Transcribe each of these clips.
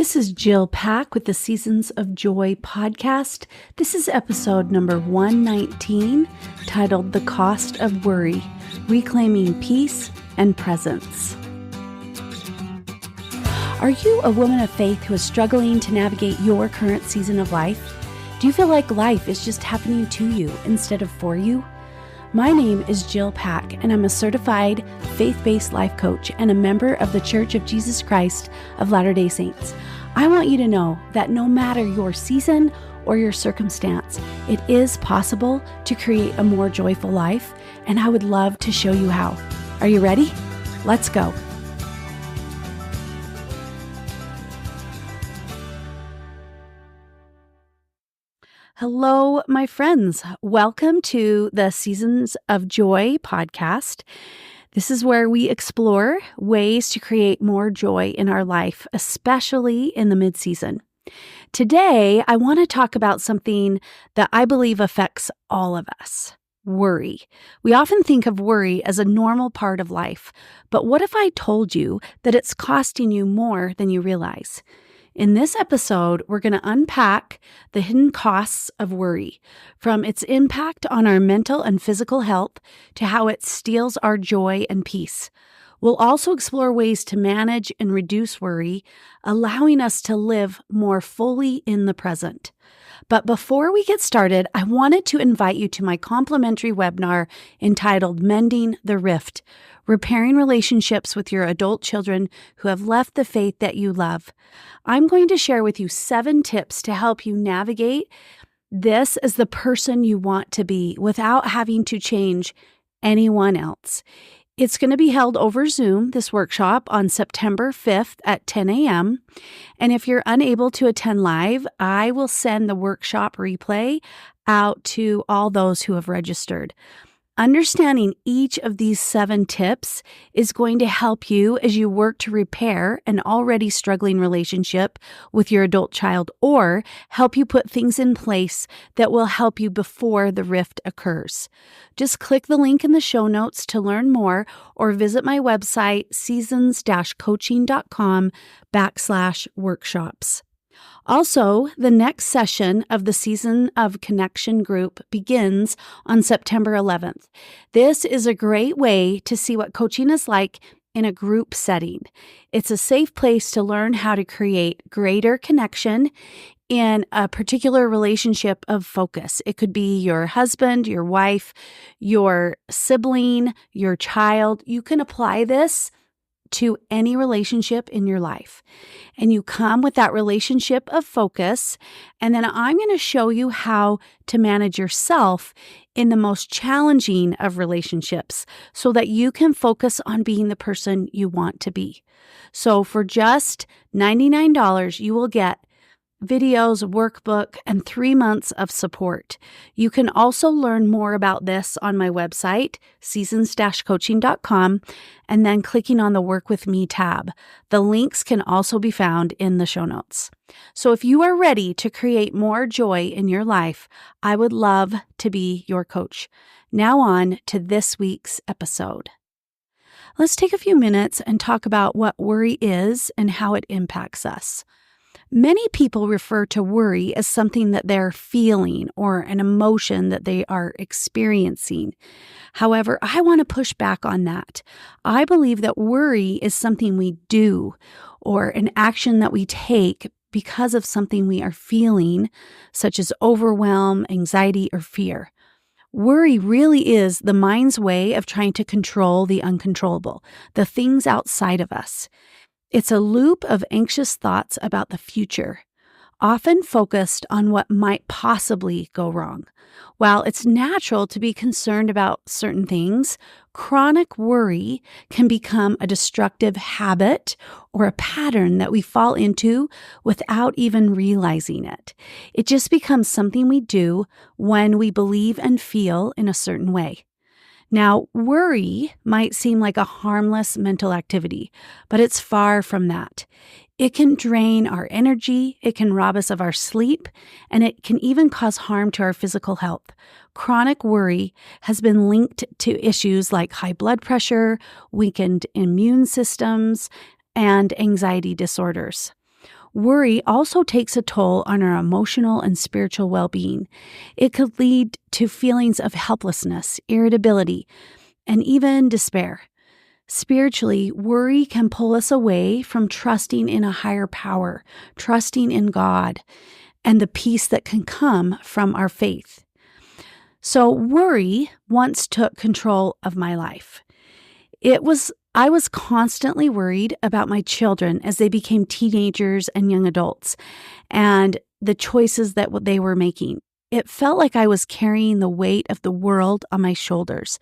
This is Jill Pack with the Seasons of Joy podcast. This is episode number 119, titled The Cost of Worry, Reclaiming Peace and Presence. Are you a woman of faith who is struggling to navigate your current season of life? Do you feel like life is just happening to you instead of for you? My name is Jill Pack, and I'm a certified faith-based life coach and a member of the Church of Jesus Christ of Latter-day Saints. I want you to know that no matter your season or your circumstance, it is possible to create a more joyful life, and I would love to show you how. Are you ready? Let's go. Hello, my friends. Welcome to the Seasons of Joy podcast. This is where we explore ways to create more joy in our life, especially in the mid-season. Today, I want to talk about something that I believe affects all of us: worry. We often think of worry as a normal part of life, but what if I told you that it's costing you more than you realize? In this episode, we're going to unpack the hidden costs of worry, from its impact on our mental and physical health to how it steals our joy and peace. We'll also explore ways to manage and reduce worry, allowing us to live more fully in the present. But before we get started, I wanted to invite you to my complimentary webinar entitled Mending the Rift, Repairing Relationships with Your Adult Children Who Have Left the Faith That You Love. I'm going to share with you 7 tips to help you navigate this as the person you want to be without having to change anyone else. It's going to be held over Zoom, this workshop, on September 5th at 10 a.m. And if you're unable to attend live, I will send the workshop replay out to all those who have registered. Understanding each of these 7 tips is going to help you as you work to repair an already struggling relationship with your adult child, or help you put things in place that will help you before the rift occurs. Just click the link in the show notes to learn more, or visit my website, seasons-coaching.com/workshops. Also, the next session of the Season of Connection group begins on September 11th. This is a great way to see what coaching is like in a group setting. It's a safe place to learn how to create greater connection in a particular relationship of focus. It could be your husband, your wife, your sibling, your child. You can apply this to any relationship in your life. And you come with that relationship of focus, and then I'm going to show you how to manage yourself in the most challenging of relationships so that you can focus on being the person you want to be. So for just $99, you will get videos, workbook, and 3 months of support. You can also learn more about this on my website, seasons-coaching.com, and then clicking on the Work With Me tab. The links can also be found in the show notes. So if you are ready to create more joy in your life, I would love to be your coach. Now on to this week's episode. Let's take a few minutes and talk about what worry is and how it impacts us. Many people refer to worry as something that they're feeling or an emotion that they are experiencing. However, I want to push back on that. I believe that worry is something we do or an action that we take because of something we are feeling, such as overwhelm, anxiety, or fear. Worry really is the mind's way of trying to control the uncontrollable, the things outside of us. It's a loop of anxious thoughts about the future, often focused on what might possibly go wrong. While it's natural to be concerned about certain things, chronic worry can become a destructive habit or a pattern that we fall into without even realizing it. It just becomes something we do when we believe and feel in a certain way. Now, worry might seem like a harmless mental activity, but it's far from that. It can drain our energy, it can rob us of our sleep, and it can even cause harm to our physical health. Chronic worry has been linked to issues like high blood pressure, weakened immune systems, and anxiety disorders. Worry also takes a toll on our emotional and spiritual well-being. It could lead to feelings of helplessness, irritability, and even despair. Spiritually, worry can pull us away from trusting in a higher power, trusting in God, and the peace that can come from our faith. So worry once took control of my life. I was constantly worried about my children as they became teenagers and young adults and the choices that they were making. It felt like I was carrying the weight of the world on my shoulders,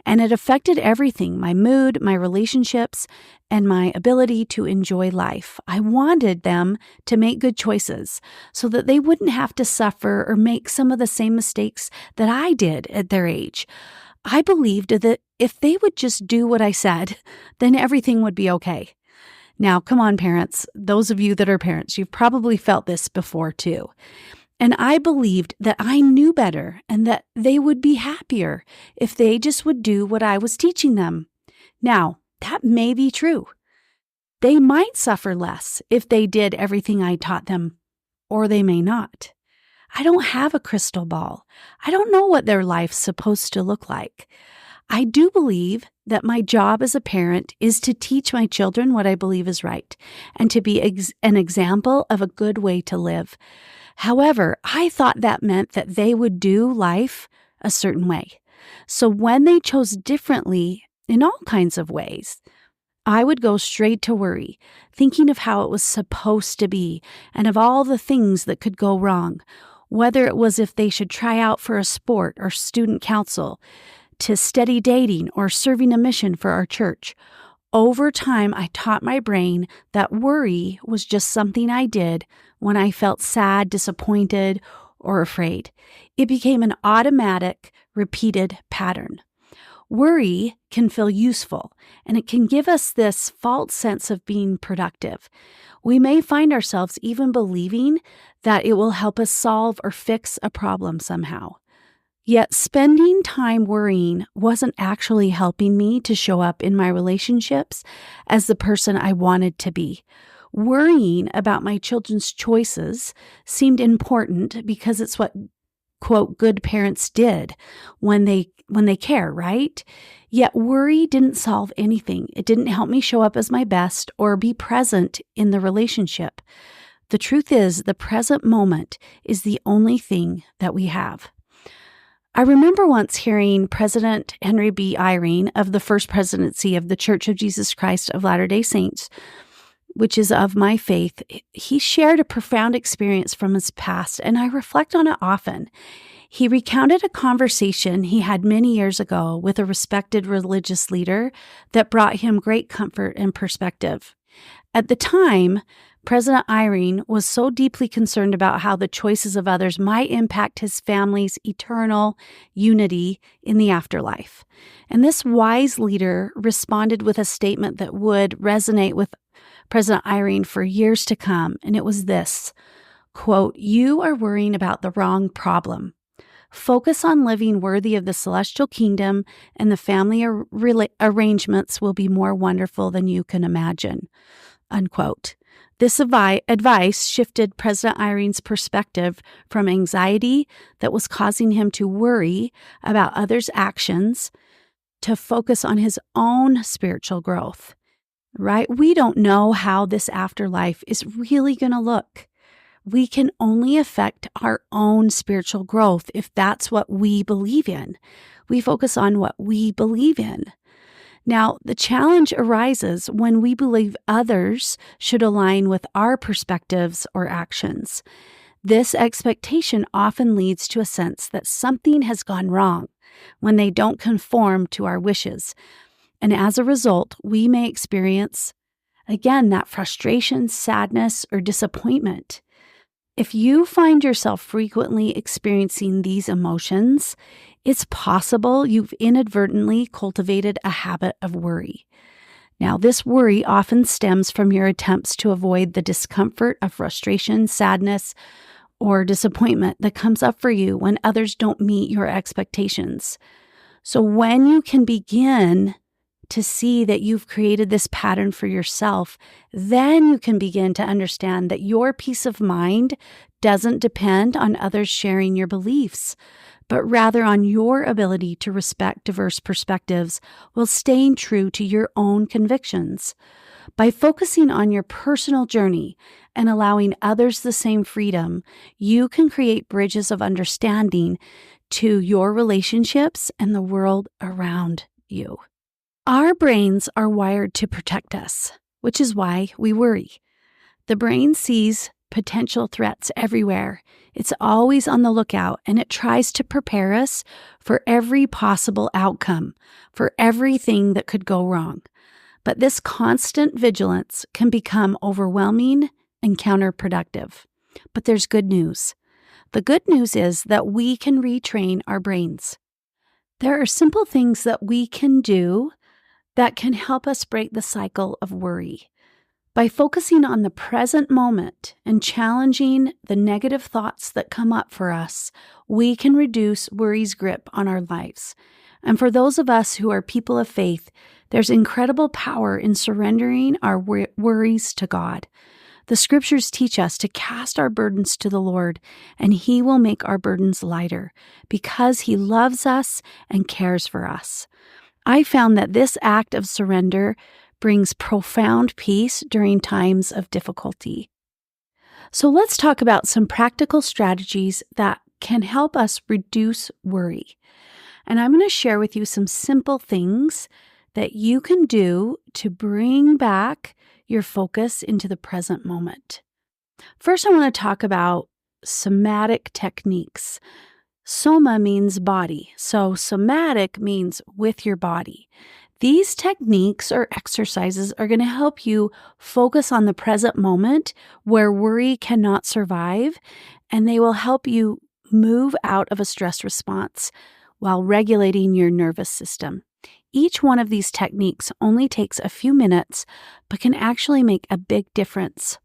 and it affected everything, my mood, my relationships, and my ability to enjoy life. I wanted them to make good choices so that they wouldn't have to suffer or make some of the same mistakes that I did at their age. I believed that if they would just do what I said, then everything would be okay. Now, come on, parents. Those of you that are parents, you've probably felt this before too. And I believed that I knew better and that they would be happier if they just would do what I was teaching them. Now, that may be true. They might suffer less if they did everything I taught them, or they may not. I don't have a crystal ball. I don't know what their life's supposed to look like. I do believe that my job as a parent is to teach my children what I believe is right and to be an example of a good way to live. However, I thought that meant that they would do life a certain way. So when they chose differently in all kinds of ways, I would go straight to worry, thinking of how it was supposed to be and of all the things that could go wrong, whether it was if they should try out for a sport or student council, to steady dating or serving a mission for our church. Over time, I taught my brain that worry was just something I did when I felt sad, disappointed, or afraid. It became an automatic, repeated pattern. Worry can feel useful, and it can give us this false sense of being productive. We may find ourselves even believing that it will help us solve or fix a problem somehow. Yet spending time worrying wasn't actually helping me to show up in my relationships as the person I wanted to be. Worrying about my children's choices seemed important because it's what, quote, good parents did when they care, right? Yet worry didn't solve anything. It didn't help me show up as my best or be present in the relationship. The truth is, the present moment is the only thing that we have. I remember once hearing President Henry B. Eyring of the First Presidency of the Church of Jesus Christ of Latter-day Saints, which is of my faith. He shared a profound experience from his past, and I reflect on it often. He recounted a conversation he had many years ago with a respected religious leader that brought him great comfort and perspective. At the time, President Eyring was so deeply concerned about how the choices of others might impact his family's eternal unity in the afterlife. And this wise leader responded with a statement that would resonate with President Eyring for years to come, and it was this, quote, "You are worrying about the wrong problem. Focus on living worthy of the celestial kingdom, and the family arrangements will be more wonderful than you can imagine," unquote. This advice shifted President Eyring's perspective from anxiety that was causing him to worry about others' actions to focus on his own spiritual growth, right? We don't know how this afterlife is really going to look. We can only affect our own spiritual growth if that's what we believe in. We focus on what we believe in. Now, the challenge arises when we believe others should align with our perspectives or actions. This expectation often leads to a sense that something has gone wrong when they don't conform to our wishes. And as a result, we may experience, again, that frustration, sadness, or disappointment. If you find yourself frequently experiencing these emotions, it's possible you've inadvertently cultivated a habit of worry. Now, this worry often stems from your attempts to avoid the discomfort of frustration, sadness, or disappointment that comes up for you when others don't meet your expectations. So when you can begin to see that you've created this pattern for yourself, then you can begin to understand that your peace of mind doesn't depend on others sharing your beliefs, but rather on your ability to respect diverse perspectives while staying true to your own convictions. By focusing on your personal journey and allowing others the same freedom, you can create bridges of understanding to your relationships and the world around you. Our brains are wired to protect us, which is why we worry. The brain sees potential threats everywhere. It's always on the lookout, and it tries to prepare us for every possible outcome, for everything that could go wrong. But this constant vigilance can become overwhelming and counterproductive. But there's good news. The good news is that we can retrain our brains. There are simple things that we can do that can help us break the cycle of worry. By focusing on the present moment and challenging the negative thoughts that come up for us, we can reduce worry's grip on our lives. And for those of us who are people of faith, there's incredible power in surrendering our worries to God. The scriptures teach us to cast our burdens to the Lord, and He will make our burdens lighter because He loves us and cares for us. I found that this act of surrender brings profound peace during times of difficulty. So let's talk about some practical strategies that can help us reduce worry. And I'm going to share with you some simple things that you can do to bring back your focus into the present moment. First, I want to talk about somatic techniques. Soma means body, so somatic means with your body. These techniques or exercises are going to help you focus on the present moment where worry cannot survive, and they will help you move out of a stress response while regulating your nervous system. Each one of these techniques only takes a few minutes, but can actually make a big difference.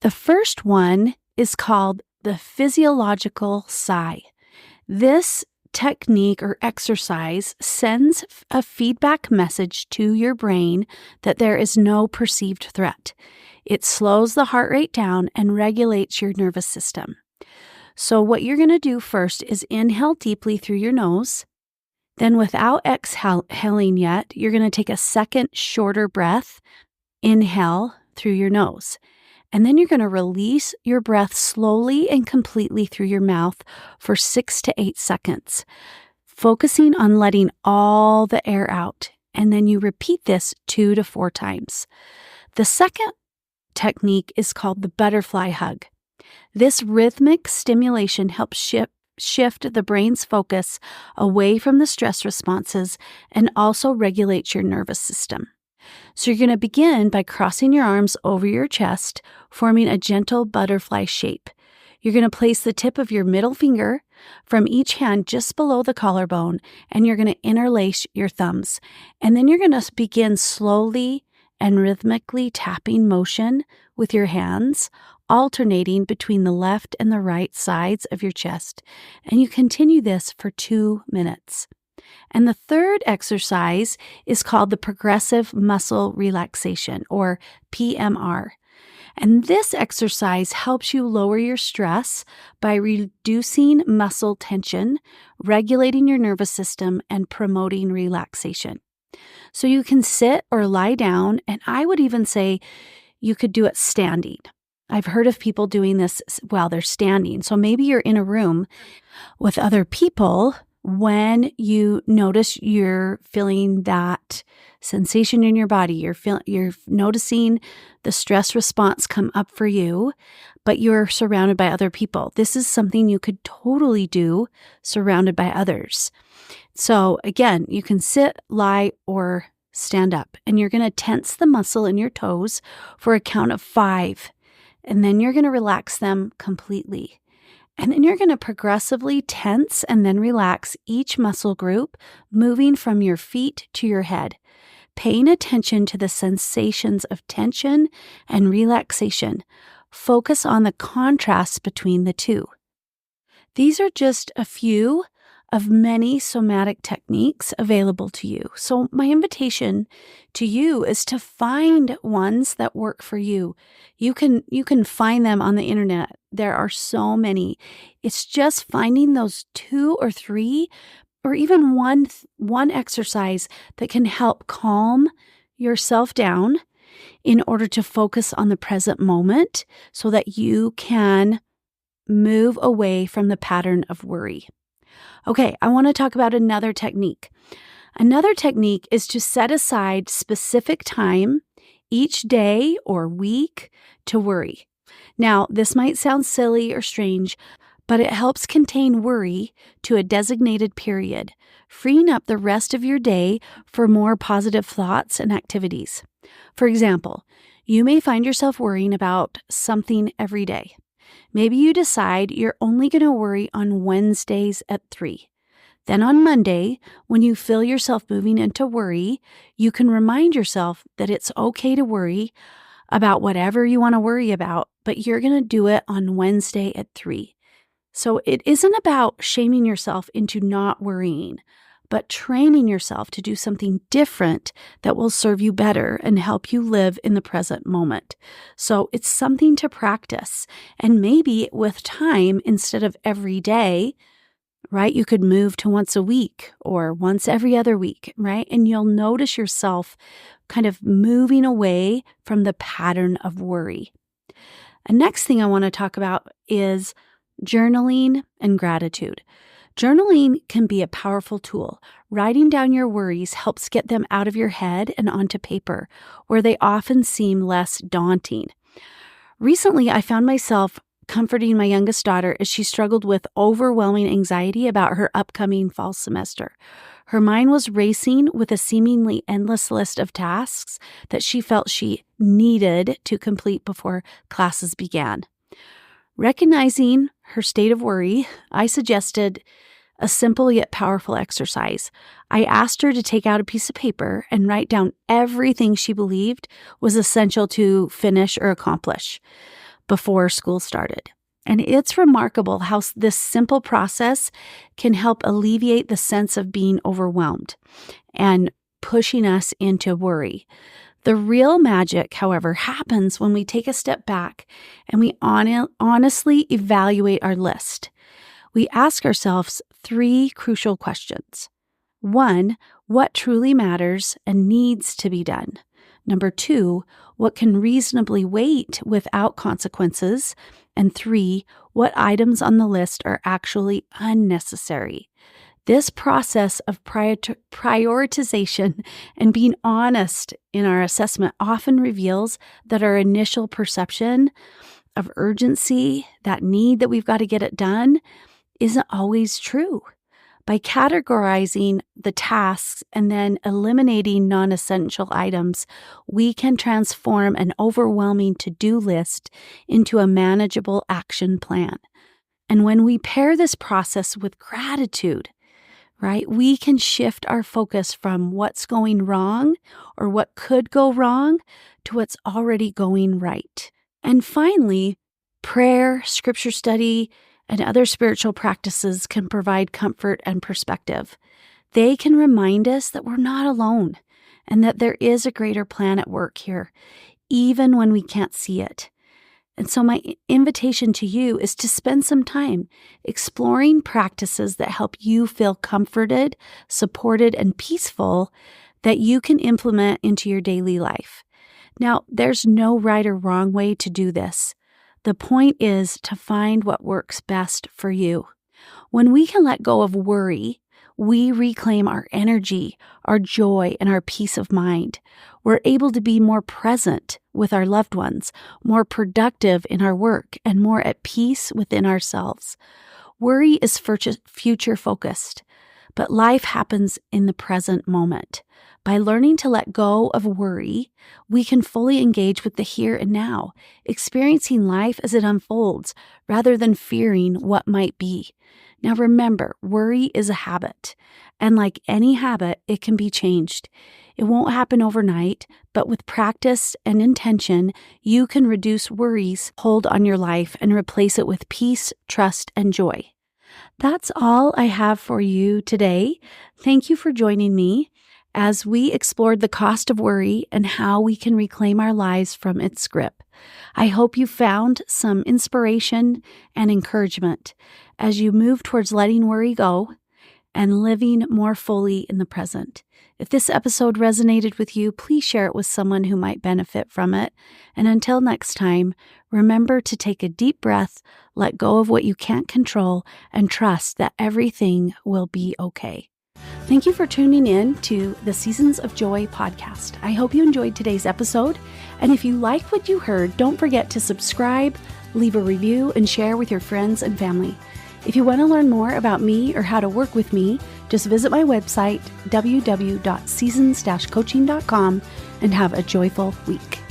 The first one is called the physiological sigh. This technique or exercise sends a feedback message to your brain that there is no perceived threat. It slows the heart rate down and regulates your nervous system. So what you're going to do first is inhale deeply through your nose. Then without exhaling yet, you're going to take a second shorter breath. Inhale through your nose. And then you're going to release your breath slowly and completely through your mouth for 6 to 8 seconds, focusing on letting all the air out. And then you repeat this 2 to 4 times. The second technique is called the butterfly hug. This rhythmic stimulation helps shift the brain's focus away from the stress responses and also regulates your nervous system. So you're going to begin by crossing your arms over your chest, forming a gentle butterfly shape. You're going to place the tip of your middle finger from each hand just below the collarbone, and you're going to interlace your thumbs. And then you're going to begin slowly and rhythmically tapping motion with your hands, alternating between the left and the right sides of your chest. And you continue this for 2 minutes. And the third exercise is called the progressive muscle relaxation, or PMR. And this exercise helps you lower your stress by reducing muscle tension, regulating your nervous system, and promoting relaxation. So you can sit or lie down, and I would even say you could do it standing. I've heard of people doing this while they're standing. So maybe you're in a room with other people when you notice you're feeling that sensation in your body. You're noticing the stress response come up for you, but you're surrounded by other people. This is something you could totally do surrounded by others. So again, you can sit, lie, or stand up, and you're going to tense the muscle in your toes for a count of 5. And then you're going to relax them completely. And then you're going to progressively tense and then relax each muscle group, moving from your feet to your head, paying attention to the sensations of tension and relaxation. Focus on the contrast between the two. These are just a few of many somatic techniques available to you. So my invitation to you is to find ones that work for you. You can find them on the internet. There are so many. It's just finding those 2 or 3 or even one exercise that can help calm yourself down in order to focus on the present moment so that you can move away from the pattern of worry. Okay, I want to talk about another technique. Another technique is to set aside specific time each day or week to worry. Now, this might sound silly or strange, but it helps contain worry to a designated period, freeing up the rest of your day for more positive thoughts and activities. For example, you may find yourself worrying about something every day. Maybe you decide you're only going to worry on Wednesdays at 3. Then on Monday, when you feel yourself moving into worry, you can remind yourself that it's okay to worry about whatever you want to worry about, but you're going to do it on Wednesday at 3. So it isn't about shaming yourself into not worrying, but training yourself to do something different that will serve you better and help you live in the present moment. So it's something to practice. And maybe with time, instead of every day, right, you could move to once a week or once every other week, right? And you'll notice yourself kind of moving away from the pattern of worry. The next thing I want to talk about is journaling and gratitude. Journaling can be a powerful tool. Writing down your worries helps get them out of your head and onto paper, where they often seem less daunting. Recently, I found myself comforting my youngest daughter as she struggled with overwhelming anxiety about her upcoming fall semester. Her mind was racing with a seemingly endless list of tasks that she felt she needed to complete before classes began. Recognizing her state of worry, I suggested a simple yet powerful exercise. I asked her to take out a piece of paper and write down everything she believed was essential to finish or accomplish before school started. And it's remarkable how this simple process can help alleviate the sense of being overwhelmed and pushing us into worry. The real magic, however, happens when we take a step back and we honestly evaluate our list. We ask ourselves 3 crucial questions. 1, what truly matters and needs to be done? Number 2, what can reasonably wait without consequences? And 3, what items on the list are actually unnecessary? This process of prioritization and being honest in our assessment often reveals that our initial perception of urgency, that need that we've got to get it done, isn't always true. By categorizing the tasks and then eliminating non-essential items, we can transform an overwhelming to-do list into a manageable action plan. And when we pair this process with gratitude, right, we can shift our focus from what's going wrong or what could go wrong to what's already going right. And finally, prayer, scripture study, and other spiritual practices can provide comfort and perspective. They can remind us that we're not alone and that there is a greater plan at work here, even when we can't see it. And so my invitation to you is to spend some time exploring practices that help you feel comforted, supported, and peaceful that you can implement into your daily life. Now, there's no right or wrong way to do this. The point is to find what works best for you. When we can let go of worry, we reclaim our energy, our joy, and our peace of mind. We're able to be more present with our loved ones, more productive in our work, and more at peace within ourselves. Worry is future-focused, but life happens in the present moment. By learning to let go of worry, we can fully engage with the here and now, experiencing life as it unfolds rather than fearing what might be. Now remember, worry is a habit, and like any habit, it can be changed. It won't happen overnight, but with practice and intention, you can reduce worries hold on your life and replace it with peace, trust, and joy. That's all I have for you today. Thank you for joining me as we explored the cost of worry and how we can reclaim our lives from its grip. I hope you found some inspiration and encouragement as you move towards letting worry go and living more fully in the present. If this episode resonated with you, please share it with someone who might benefit from it. And until next time, remember to take a deep breath, let go of what you can't control, and trust that everything will be okay. Thank you for tuning in to the Seasons of Joy podcast. I hope you enjoyed today's episode. And if you liked what you heard, don't forget to subscribe, leave a review, and share with your friends and family. If you want to learn more about me or how to work with me, just visit my website, www.seasons-coaching.com, and have a joyful week.